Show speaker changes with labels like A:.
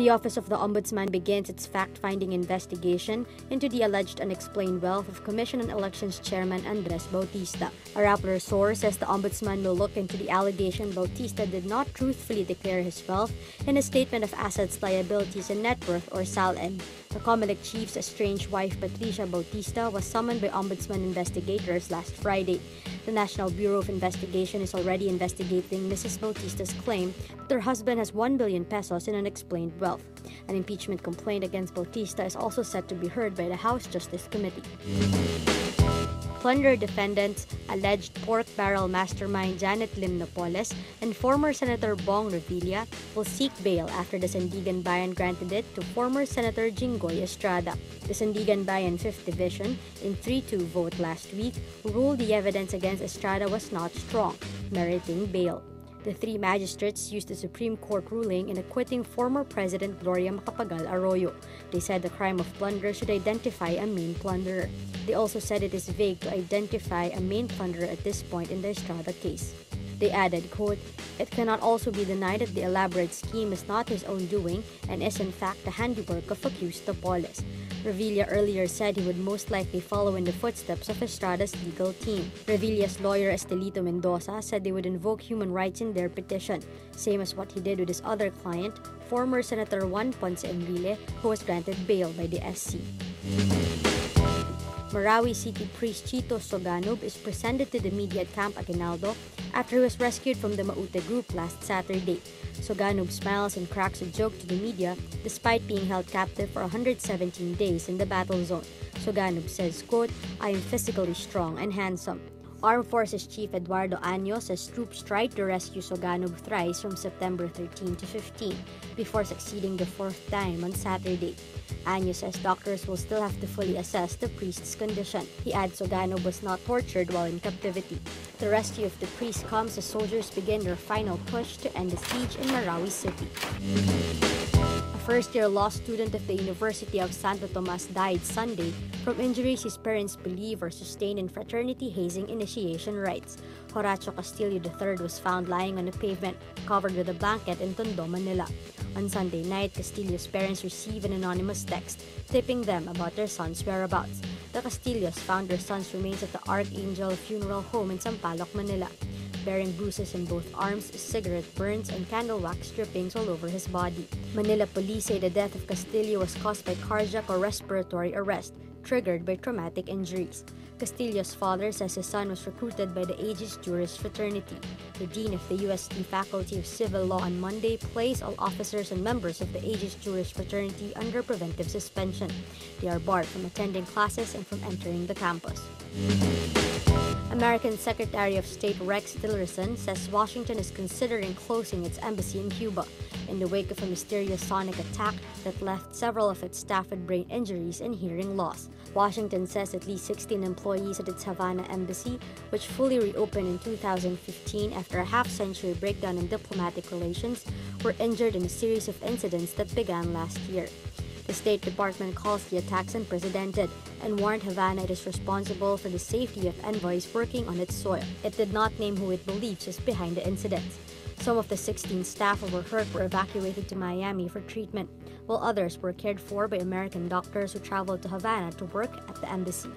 A: The Office of the Ombudsman begins its fact-finding investigation into the alleged unexplained wealth of Commission on Elections Chairman Andres Bautista. A Rappler source says the Ombudsman will look into the allegation Bautista did not truthfully declare his wealth in a Statement of Assets, Liabilities, and Net Worth or SALN. The Comelec chief's estranged wife Patricia Bautista was summoned by Ombudsman investigators last Friday. The National Bureau of Investigation is already investigating Mrs. Bautista's claim that her husband has 1 billion pesos in unexplained wealth. An impeachment complaint against Bautista is also set to be heard by the House Justice Committee. Plunder defendants, alleged pork barrel mastermind Janet Lim Napoles and former Senator Bong Revilla will seek bail after the Sandigan Bayan granted it to former Senator Jinggoy Estrada. The Sandigan Bayan 5th Division, in 3-2 vote last week, ruled the evidence against Estrada was not strong, meriting bail. The three magistrates used the Supreme Court ruling in acquitting former President Gloria Macapagal Arroyo. They said the crime of plunder should identify a main plunderer. They also said it is vague to identify a main plunderer at this point in the Estrada case. They added, quote, "It cannot also be denied that the elaborate scheme is not his own doing and is in fact the handiwork of accused Napoles." Revilla earlier said he would most likely follow in the footsteps of Estrada's legal team. Revilla's lawyer Estelito Mendoza said they would invoke human rights in their petition, same as what he did with his other client, former Senator Juan Ponce Enrile, who was granted bail by the SC. Marawi City priest Chito Soganub is presented to the media at Camp Aguinaldo after he was rescued from the Maute group last Saturday. Soganub smiles and cracks a joke to the media despite being held captive for 117 days in the battle zone. Soganub says, quote, "I am physically strong and handsome." Armed Forces Chief Eduardo Año says troops tried to rescue Soganub thrice from September 13 to 15 before succeeding the fourth time on Saturday. Año says doctors will still have to fully assess the priest's condition. He adds Soganub was not tortured while in captivity. The rescue of the priest comes as soldiers begin their final push to end the siege in Marawi City. A first-year law student of the University of Santo Tomas died Sunday from injuries his parents believe were sustained in fraternity hazing initiation rites. Horacio Castillo III was found lying on a pavement covered with a blanket in Tondo, Manila. On Sunday night, Castillo's parents received an anonymous text tipping them about their son's whereabouts. The Castillos found their son's remains at the Archangel Funeral Home in Sampaloc, Manila, bearing bruises in both arms, cigarette burns, and candle wax drippings all over his body. Manila police say the death of Castillo was caused by cardiac or respiratory arrest, triggered by traumatic injuries. Castillo's father says his son was recruited by the Aegis Juris Fraternity. The dean of the UST Faculty of Civil Law on Monday placed all officers and members of the Aegis Juris Fraternity under preventive suspension. They are barred from attending classes and from entering the campus. American Secretary of State Rex Tillerson says Washington is considering closing its embassy in Cuba in the wake of a mysterious sonic attack that left several of its staff with brain injuries and hearing loss. Washington says at least 16 employees at its Havana embassy, which fully reopened in 2015 after a half-century breakdown in diplomatic relations, were injured in a series of incidents that began last year. The State Department calls the attacks unprecedented and warned Havana it is responsible for the safety of envoys working on its soil. It did not name who it believes is behind the incidents. Some of the 16 staff who were hurt were evacuated to Miami for treatment, while others were cared for by American doctors who traveled to Havana to work at the embassy.